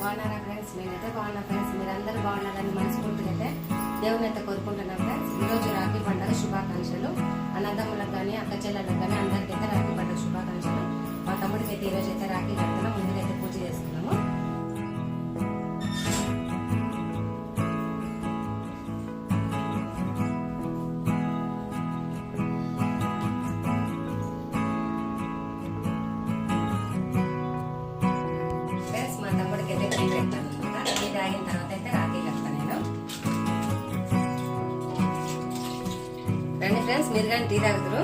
బాగున్నారా ఫ్రెండ్స్? నేనైతే బాగున్నా ఫ్రెండ్స్. మీరందరూ బాగున్నారని మనస్ఫూర్తిగా అయితే దేవుని అయితే కోరుకుంటున్నాను ఫ్రెండ్స్. ఈరోజు రాఖీ పండుగ శుభాకాంక్షలు. అన్నదమ్ములకు కానీ అక్క చెల్లెలకు కానీ అందరికైతే రాఖీ పండుగ శుభాకాంక్షలు. మా తమ్ముడికి అయితే ఈరోజు అయితే రాఖీ కడుతున్నాం. ముందుగా అయితే పూజ చేస్తున్నాము. తాగిన తర్వాత అయితే రాఖీ కడతా నేను. రండి ఫ్రెండ్స్, మీరు కానీ టీ తాగుతారు.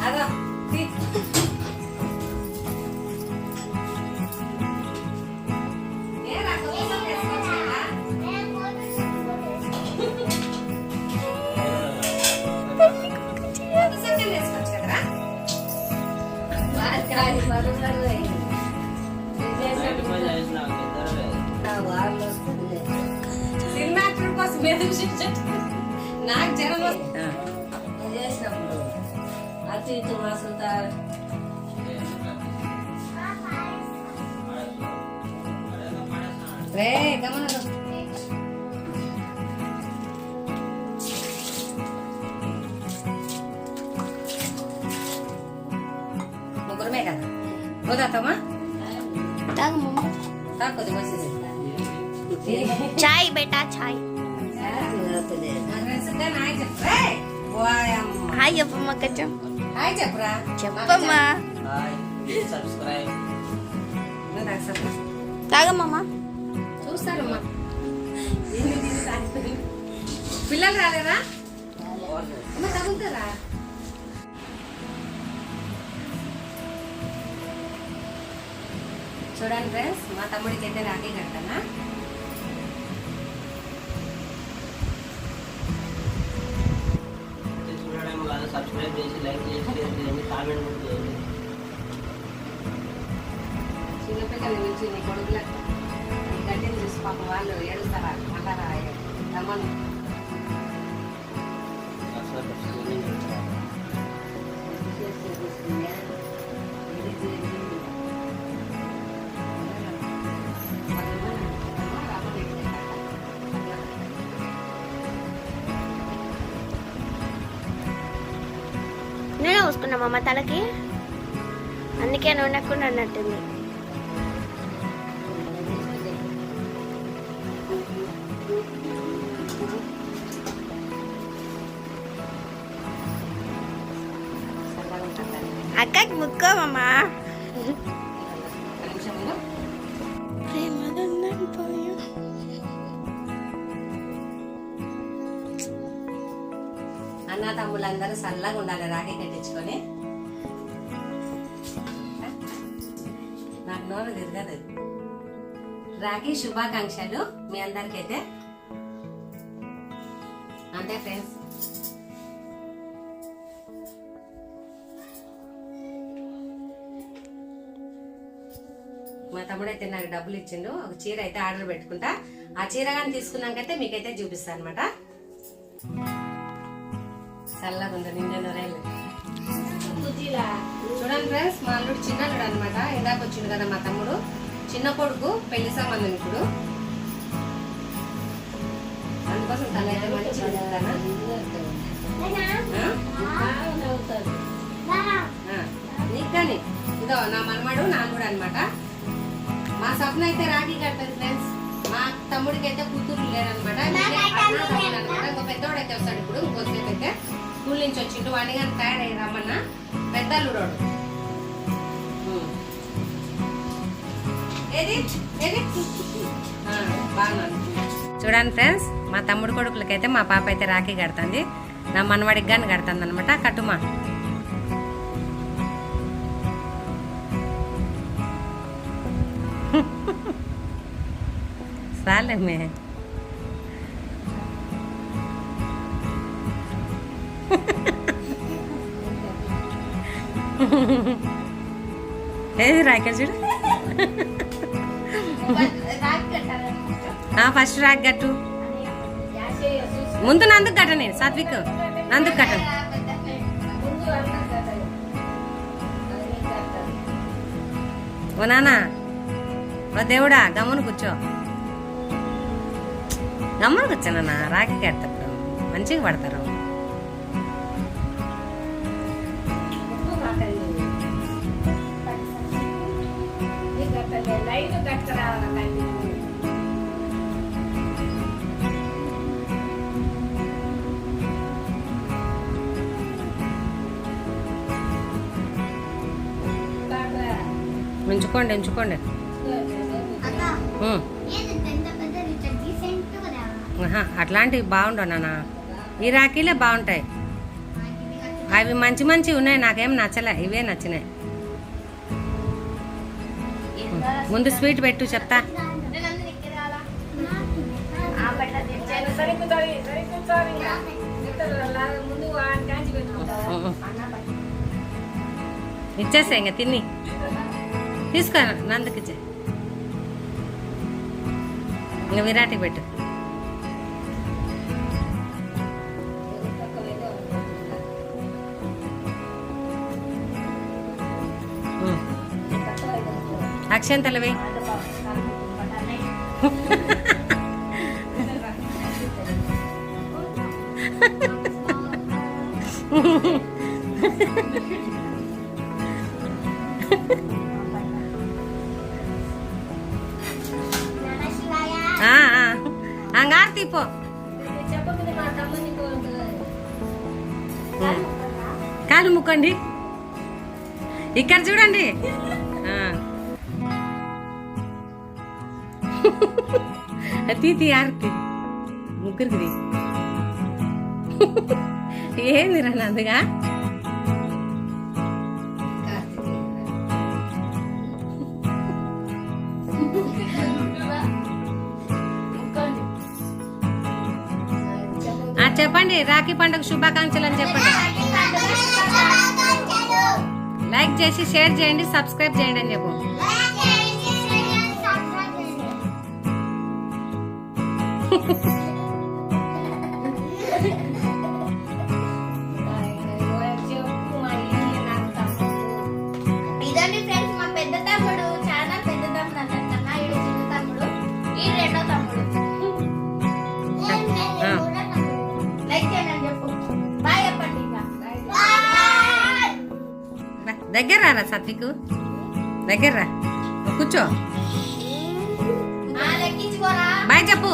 అదో నాకు జనం చేసినప్పుడు అటు ఇటు మసులుతారు. రే గమన ముగ్గురమే కదా. పోదామా? కొద్ది మంచిది. చాయ్ బేటా చాయ్. హాయ్ చెప్పమ్మా కొంచెం. హాయ్ చెప్పురా. చెప్పమ్మా. తాగమ్మా. చూస్తారమ్మా. పిల్లలు రాలేరా? అమ్మ తగ్గుతారా? చూడండి ఫ్రెండ్స్, మా తమ్ముడికి అయితే రాఖీ కడతానా. సబ్స్క్రైబ్ చేసి లైక్ చేసి షేర్ చేయండి, కామెంట్ కూడా చేయండి. చిన్నపిల్లల నుంచి నీ కొడుకుల నీ గడ్డిని చూసి పాప వాళ్ళు ఏడుస్తారా? అంటారా? రమ్మను. నూనె పోసుకున్నామమ్మ తలకి, అందుకే నూనె కూడా అన్నట్టుంది. అక్కకి ముక్కోమమ్మా. అన్న తమ్ముళ్ళందరూ చల్లగా ఉండాలి రాఖీ కట్టించుకొని. నాకు నోరు తిరగదు. రాఖీ శుభాకాంక్షలు మీ అందరికైతే. అంతే ఫ్రెండ్స్. మా తమ్ముడైతే నాకు డబ్బులు ఇచ్చిండు. ఒక చీర అయితే ఆర్డర్ పెట్టుకుంటా. ఆ చీర కానీ తీసుకున్నాకైతే మీకైతే చూపిస్తాను అనమాట. చల్లగా ఉంది నిండా నూరేళ్ళు. చూడండి ఫ్రెండ్స్, మా అల్లుడు చిన్నల్లుడు అనమాట. ఇందాక వచ్చిండు కదా మా తమ్ముడు, చిన్న కొడుకు పెళ్లి సంబంధం ఇప్పుడు. అందుకోసం తనైతే మంచి నీకు కానీ ఇదో నా మనమాడు నాన్నుడు అనమాట. మా స్వప్న అయితే రాఖీ కట్టదు ఫ్రెండ్స్. మా తమ్ముడికి అయితే కూతురు లేరనమాట. ఇంకో పెద్దోడైతే వస్తాడు ఇప్పుడు. ఇంకోసేపు అయితే స్కూల్ నుంచి వచ్చిండు. వాడిని కానీ తయారయ్యి రమ్మన్నా. పెద్దల్లుడోడు ఏది ఏది బాగున్నాను. చూడండి ఫ్రెండ్స్, మా తమ్ముడు కొడుకులకైతే మా పాప అయితే రాఖీ కడుతుంది. నా మనవాడికి కానీ కడుతుంది అనమాట. కట్టుమా. సాలేమే. ఏది రాక చూడు. ఫస్ట్ రాక్ కట్టు. ముందు నందుకు కట్ట, నేను సాత్విక్ నందుకు కట్టను. ఓ నానా, ఓ దేవుడా, గమ్మును కూర్చో. గమ్మును కూర్చోనన్నా, రాఖీ కడతారు మంచిగా పడతారు. ఉంచుకోండి ఉంచుకోండి. అట్లాంటివి బాగుండవు నాన్న, ఈ రాఖీలే బాగుంటాయి. అవి మంచి మంచి ఉన్నాయి, నాకేం నచ్చలే, ఇవే నచ్చినాయి. ముందు స్వీట్ పెట్టు చెప్తా. ఇచ్చేసా ఇంకా తిని తీసుకో, నందుకు ఇచ్చే. ఇంకా విరాటికి పెట్టు. అక్షంతలవి. అంగారు పో. కాలు ముక్కండి, ఇక్కడ చూడండి. తీతి ఆర్తి ముగ్గురికి ఏంది రా నందుగా. చెప్పండి, రాఖీ పండుగ శుభాకాంక్షలు అని చెప్పండి. లైక్ చేసి షేర్ చేయండి, సబ్స్క్రైబ్ చేయండి అని చెప్పు. ఇదండి ఫ్రెండ్స్, మా పెద్ద తమ్ముడు, చాలా పెద్ద తమ్ముడు అందరికన్నా. ఈడు చిన్న తమ్ముడు, ఈ రెండో తమ్ముడు. లైక్ చేయండి అని చెప్పు. బాయ్ చెప్పండి. దగ్గర రా సత్వికు, దగ్గర రా, కూర్చో. లెక్కించుకోరా. బాయ్ చెప్పు.